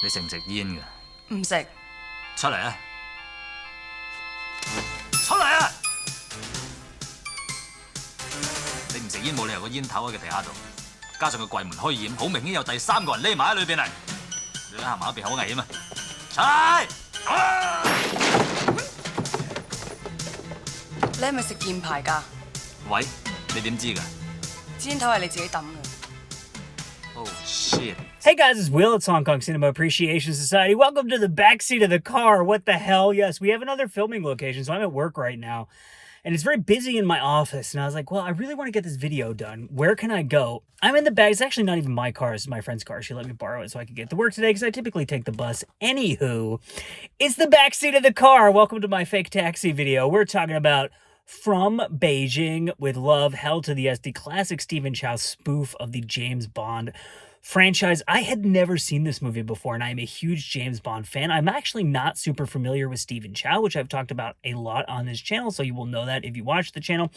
你食唔食煙㗎？唔食。出嚟啊！出嚟啊！你唔食煙冇理由個煙頭喺個地下度，加上個櫃門虛掩，好明顯有第三個人匿埋喺裏邊嚟。你行埋一邊好危險啊！出嚟！你係咪食劍牌㗎？喂，你點知㗎？支煙頭係你自己抌嘅。Oh shit! Hey guys, it's Will. It's Hong Kong Cinema Appreciation Society. Welcome to the backseat of the car. What the hell? Yes, we have another filming location, so I'm at work right now. And it's very busy in my office. And I was like, well, I really want to get this video done. Where can I go? I'm in the back. It's actually not even my car. It's my friend's car. She let me borrow it so I could get to work today because I typically take the bus. Anywho, it's the backseat of the car. Welcome to my fake taxi video. We're talking about From Beijing with Love, Hell to the S, the classic Stephen Chow spoof of the James Bond franchise. I had never seen this movie before, and I'm a huge James Bond fan. I'm actually not super familiar with Stephen Chow, which I've talked about a lot on this channel, so you will know that if you watch the channel.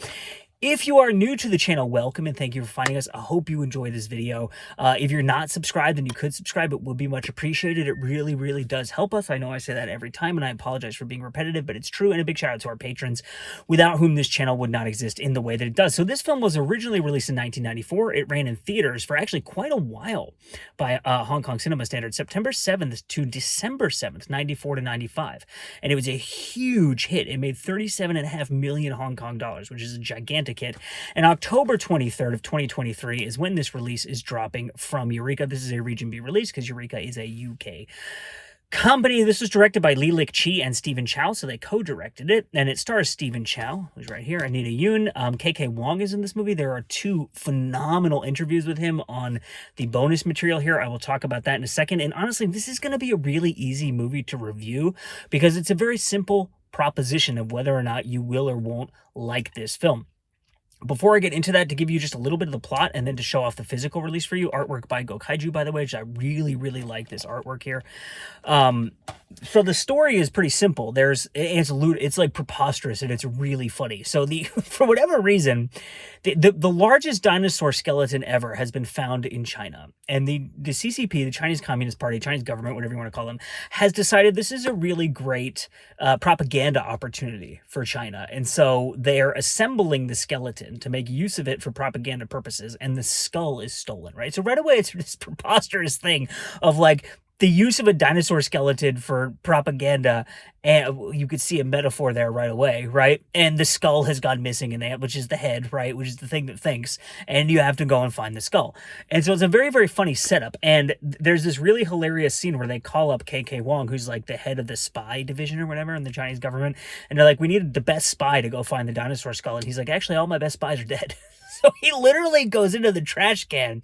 If you are new to the channel, welcome and thank you for finding us. I hope you enjoy this video. If you're not subscribed, then you could subscribe. It would be much appreciated. It really, really does help us. I know I say that every time, and I apologize for being repetitive, but it's true. And a big shout out to our patrons, without whom this channel would not exist in the way that it does. So this film was originally released in 1994. It ran in theaters for actually quite a while by Hong Kong cinema standards, September 7th to December 7th, 94 to 95. And it was a huge hit. It made 37.5 million Hong Kong dollars, which is a gigantic hit. And October 23rd of 2023 is when this release is dropping from Eureka. This is a Region B release because Eureka is a UK company. This was directed by Lilliputian and Stephen Chow, so they co-directed it, and it stars Stephen Chow, who's right here, Anita Yoon. KK Wong is in this movie. There are two phenomenal interviews with him on the bonus material here. I will talk about that in a second. And honestly, this is going to be a really easy movie to review because it's a very simple proposition of whether or not you will or won't like this film. Before I get into that, to give you just a little bit of the plot and then to show off the physical release for you, artwork by Gokaiju, by the way, which I really, really like this artwork here. So the story is pretty simple. It's like preposterous and it's really funny. So for whatever reason, the largest dinosaur skeleton ever has been found in China. And the CCP, the Chinese Communist Party, Chinese government, whatever you want to call them, has decided this is a really great propaganda opportunity for China. And so they're assembling the skeleton to make use of it for propaganda purposes, and the skull is stolen, right? So right away, it's this preposterous thing of like the use of a dinosaur skeleton for propaganda, and you could see a metaphor there right away, right? And the skull has gone missing, which is the head, right? Which is the thing that thinks, and you have to go and find the skull. And so it's a very, very funny setup. And there's this really hilarious scene where they call up KK Wong, who's like the head of the spy division or whatever in the Chinese government. And they're like, we needed the best spy to go find the dinosaur skull. And he's like, actually, all my best spies are dead. So he literally goes into the trash can,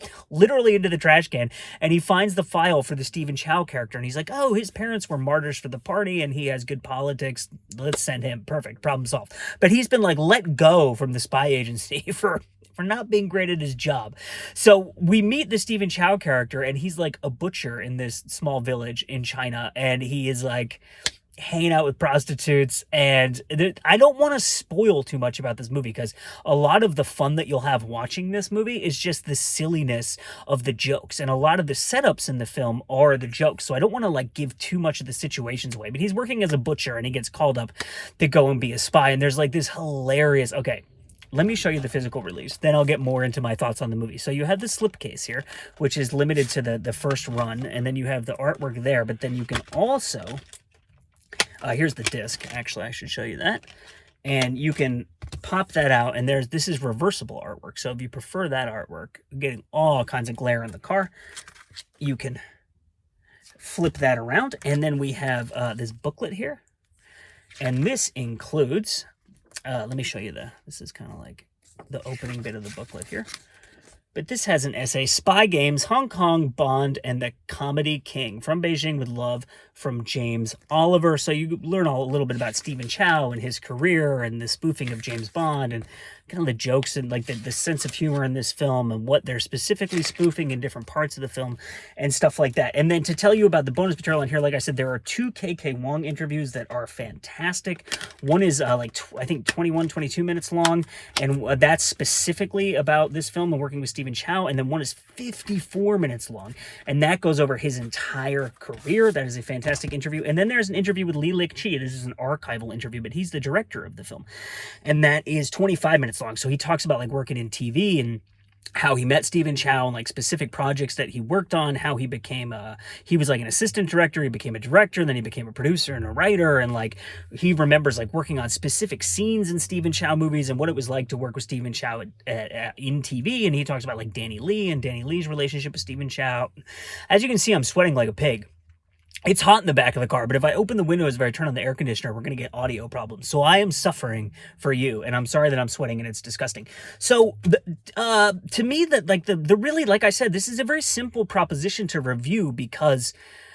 and he finds the file for the Stephen Chow character. And he's like, oh, his parents were martyrs for the party and he has good politics. Let's send him. Perfect. Problem solved. But he's been like let go from the spy agency for not being great at his job. So we meet the Stephen Chow character, and he's like a butcher in this small village in China. And he is like hanging out with prostitutes, and I don't want to spoil too much about this movie because a lot of the fun that you'll have watching this movie is just the silliness of the jokes, and a lot of the setups in the film are the jokes, so I don't want to like give too much of the situations away. But he's working as a butcher and he gets called up to go and be a spy, and there's like this hilarious, okay, let me show you the physical release, then I'll get more into my thoughts on the movie. So you have the slipcase here, which is limited to the first run, and then you have the artwork there, but then you can also here's the disc. Actually, I should show you that. And you can pop that out, and this is reversible artwork. So if you prefer that artwork, getting all kinds of glare in the car, you can flip that around. And then we have this booklet here. And this includes, let me show you this is kind of like the opening bit of the booklet here. But this has an essay, Spy Games, Hong Kong, Bond, and the Comedy King. From Beijing with Love, from James Oliver. So you learn a little bit about Stephen Chow and his career and the spoofing of James Bond and kind of the jokes and like the sense of humor in this film and what they're specifically spoofing in different parts of the film and stuff like that. And then to tell you about the bonus material in here, like I said, there are 2 KK Wong interviews that are fantastic. One is I think 21, 22 minutes long, and that's specifically about this film and working with Stephen Chow. And then one is 54 minutes long, and that goes over his entire career. That is a fantastic interview. And then there's an interview with Lilliputian. This is an archival interview, but he's the director of the film, and that is 25 minutes long. So he talks about like working in TV and how he met Stephen Chow and like specific projects that he worked on, how he became he was like an assistant director, he became a director, then he became a producer and a writer, and like he remembers like working on specific scenes in Stephen Chow movies and what it was like to work with Stephen Chow in TV. And he talks about like Danny Lee and Danny Lee's relationship with Stephen Chow. As you can see, I'm sweating like a pig. It's hot in the back of the car, but if I open the windows, if I turn on the air conditioner, we're going to get audio problems. So I am suffering for you, and I'm sorry that I'm sweating and it's disgusting. So to me, the really, like I said, this is a very simple proposition to review because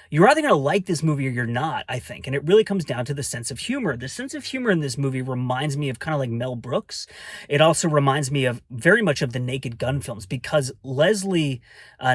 you're either going to like this movie or you're not, I think. And it really comes down to the sense of humor. The sense of humor in this movie reminds me of kind of like Mel Brooks. It also reminds me of very much of the Naked Gun films, because Leslie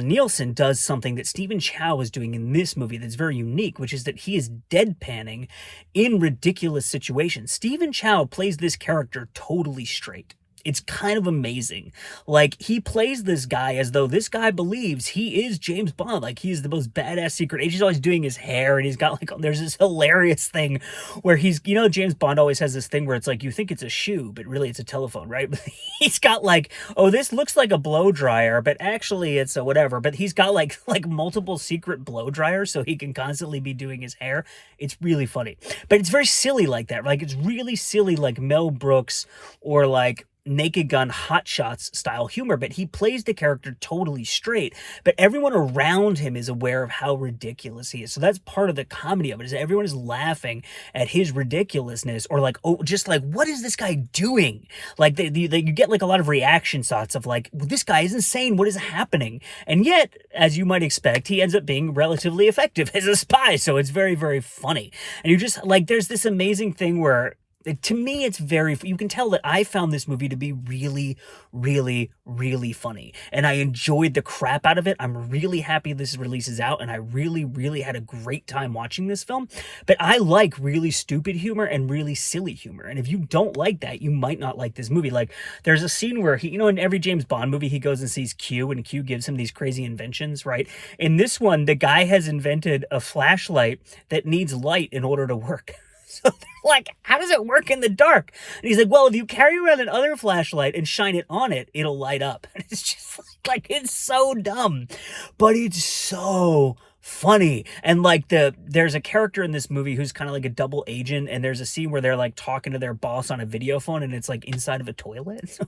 Nielsen does something that Stephen Chow is doing in this movie that's very unique, which is that he is deadpanning in ridiculous situations. Stephen Chow plays this character totally straight. It's kind of amazing. Like, he plays this guy as though this guy believes he is James Bond. Like, he's the most badass secret agent. He's always doing his hair, and he's got, like, there's this hilarious thing where he's, you know, James Bond always has this thing where it's like, you think it's a shoe, but really it's a telephone, right? He's got, like, oh, this looks like a blow dryer, but actually it's a whatever. But he's got, like multiple secret blow dryers, so he can constantly be doing his hair. It's really funny. But it's very silly like that. Like, it's really silly, like Mel Brooks or, like, Naked Gun Hot Shots style humor, but he plays the character totally straight, but everyone around him is aware of how ridiculous he is. So that's part of the comedy of it, is that everyone is laughing at his ridiculousness, or like, oh, just like, what is this guy doing? Like you get like a lot of reaction shots of like, well, this guy is insane, what is happening? And yet, as you might expect, he ends up being relatively effective as a spy, so it's very, very funny. And you just like, there's this amazing thing where, to me, it's very, you can tell that I found this movie to be really, really, really funny. And I enjoyed the crap out of it. I'm really happy this release is out, and I really, really had a great time watching this film. But I like really stupid humor and really silly humor. And if you don't like that, you might not like this movie. Like, there's a scene where he, you know, in every James Bond movie, he goes and sees Q, and Q gives him these crazy inventions, right? In this one, the guy has invented a flashlight that needs light in order to work. So they're like, how does it work in the dark? And he's like, well, if you carry around another flashlight and shine it on it, it'll light up. And it's just like it's so dumb, but it's so funny. And like there's a character in this movie who's kind of like a double agent, and there's a scene where they're like talking to their boss on a video phone, and it's like inside of a toilet. So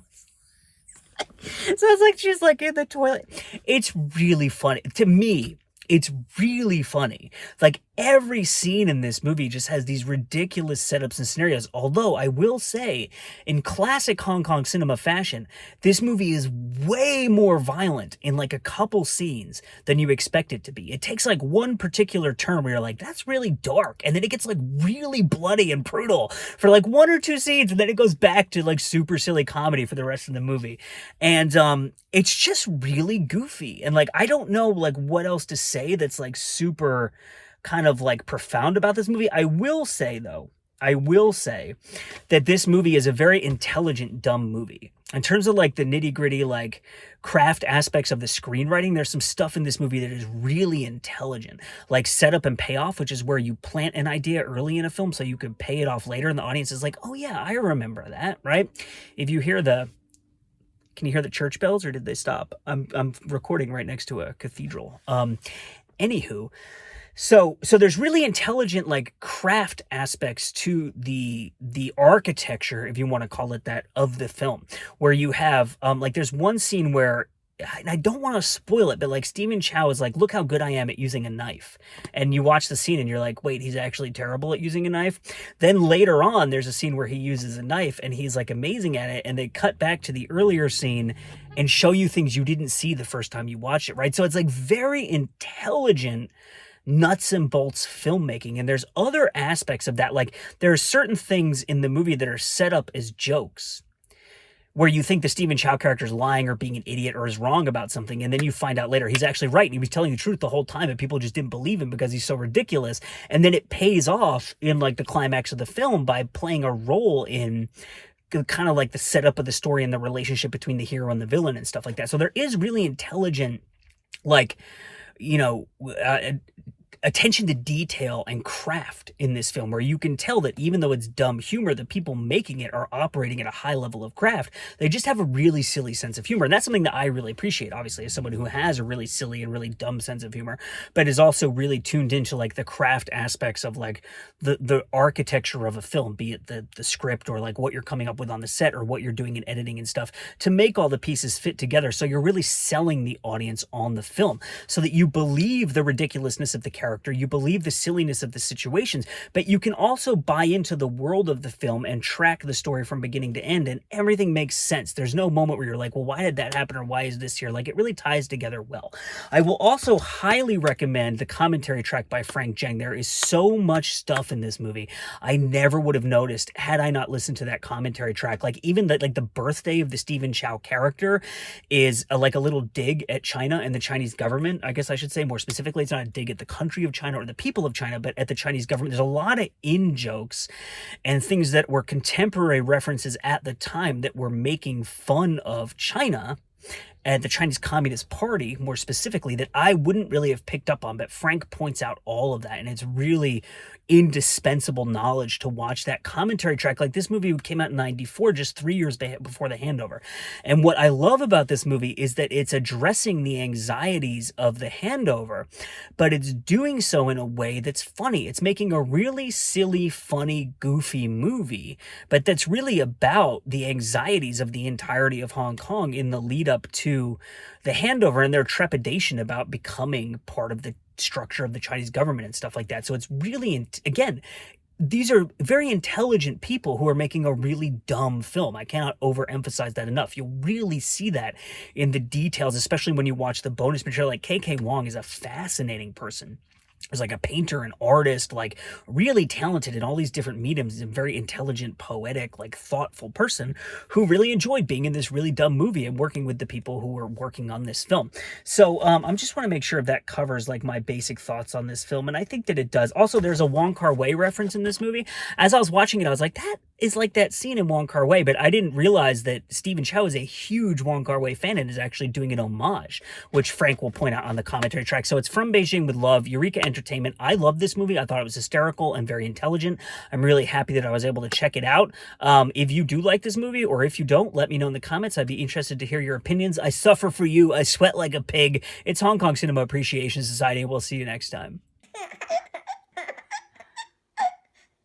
it's like she's like in the toilet. It's really funny. To me, it's really funny. Like, every scene in this movie just has these ridiculous setups and scenarios. Although, I will say, in classic Hong Kong cinema fashion, this movie is way more violent in, like, a couple scenes than you expect it to be. It takes, like, one particular turn where you're like, that's really dark. And then it gets, like, really bloody and brutal for, like, 1 or 2 scenes. And then it goes back to, like, super silly comedy for the rest of the movie. And, it's just really goofy. And, like, I don't know, like, what else to say that's, like, super kind of like profound about this movie. I will say that this movie is a very intelligent, dumb movie. In terms of like the nitty gritty, like craft aspects of the screenwriting, there's some stuff in this movie that is really intelligent, like setup and payoff, which is where you plant an idea early in a film so you can pay it off later. And the audience is like, oh yeah, I remember that, right? If you hear can you hear the church bells, or did they stop? I'm recording right next to a cathedral. Anywho, so there's really intelligent, like, craft aspects to the architecture, if you want to call it that, of the film, where you have, like, there's one scene where, and I don't want to spoil it, but, like, Stephen Chow is like, look how good I am at using a knife. And you watch the scene and you're like, wait, he's actually terrible at using a knife? Then later on, there's a scene where he uses a knife and he's, like, amazing at it, and they cut back to the earlier scene and show you things you didn't see the first time you watched it, right? So it's, like, very intelligent nuts and bolts filmmaking. And there's other aspects of that. Like, there are certain things in the movie that are set up as jokes, where you think the Stephen Chow character is lying or being an idiot or is wrong about something, and then you find out later he's actually right and he was telling the truth the whole time, and people just didn't believe him because he's so ridiculous. And then it pays off in like the climax of the film by playing a role in kind of like the setup of the story and the relationship between the hero and the villain and stuff like that. So there is really intelligent, like, you know, attention to detail and craft in this film, where you can tell that even though it's dumb humor, the people making it are operating at a high level of craft. They just have a really silly sense of humor. And that's something that I really appreciate, obviously, as someone who has a really silly and really dumb sense of humor, but is also really tuned into like the craft aspects of like the architecture of a film, be it the script or like what you're coming up with on the set or what you're doing in editing and stuff to make all the pieces fit together. So you're really selling the audience on the film so that you believe the ridiculousness of the character, you believe the silliness of the situations, but you can also buy into the world of the film and track the story from beginning to end, and everything makes sense. There's no moment where you're like, well, why did that happen, or why is this here? Like, it really ties together well. I will also highly recommend the commentary track by Frank Zheng. There is so much stuff in this movie I never would have noticed had I not listened to that commentary track. Like, even the birthday of the Stephen Chow character is like a little dig at China and the Chinese government. I guess I should say more specifically, it's not a dig at the country of China or the people of China, but at the Chinese government. There's a lot of in-jokes and things that were contemporary references at the time that were making fun of China and the Chinese Communist Party, more specifically, that I wouldn't really have picked up on, but Frank points out all of that, and it's really indispensable knowledge to watch that commentary track. Like, this movie came out in 94, just 3 years before The Handover. And what I love about this movie is that it's addressing the anxieties of The Handover, but it's doing so in a way that's funny. It's making a really silly, funny, goofy movie, but that's really about the anxieties of the entirety of Hong Kong in the lead up to The Handover and their trepidation about becoming part of the structure of the Chinese government and stuff like that. So it's really, again, these are very intelligent people who are making a really dumb film. I cannot overemphasize that enough. You'll really see that in the details, especially when you watch the bonus material. Like, KK Wong is a fascinating person. He's like a painter, an artist, like really talented in all these different mediums. He's a very intelligent, poetic, like thoughtful person who really enjoyed being in this really dumb movie and working with the people who were working on this film. So I just want to make sure that covers like my basic thoughts on this film, and I think that it does. Also, there's a Wong Kar-wai reference in this movie. As I was watching it, I was like, that is like that scene in Wong Kar-wai, but I didn't realize that Stephen Chow is a huge Wong Kar-wai fan and is actually doing an homage, which Frank will point out on the commentary track. So it's From Beijing with Love, Eureka Entertainment. I love this movie. I thought it was hysterical and very intelligent. I'm really happy that I was able to check it out. If you do like this movie, or if you don't, let me know in the comments. I'd be interested to hear your opinions. I suffer for you. I sweat like a pig. It's Hong Kong Cinema Appreciation Society. We'll see you next time.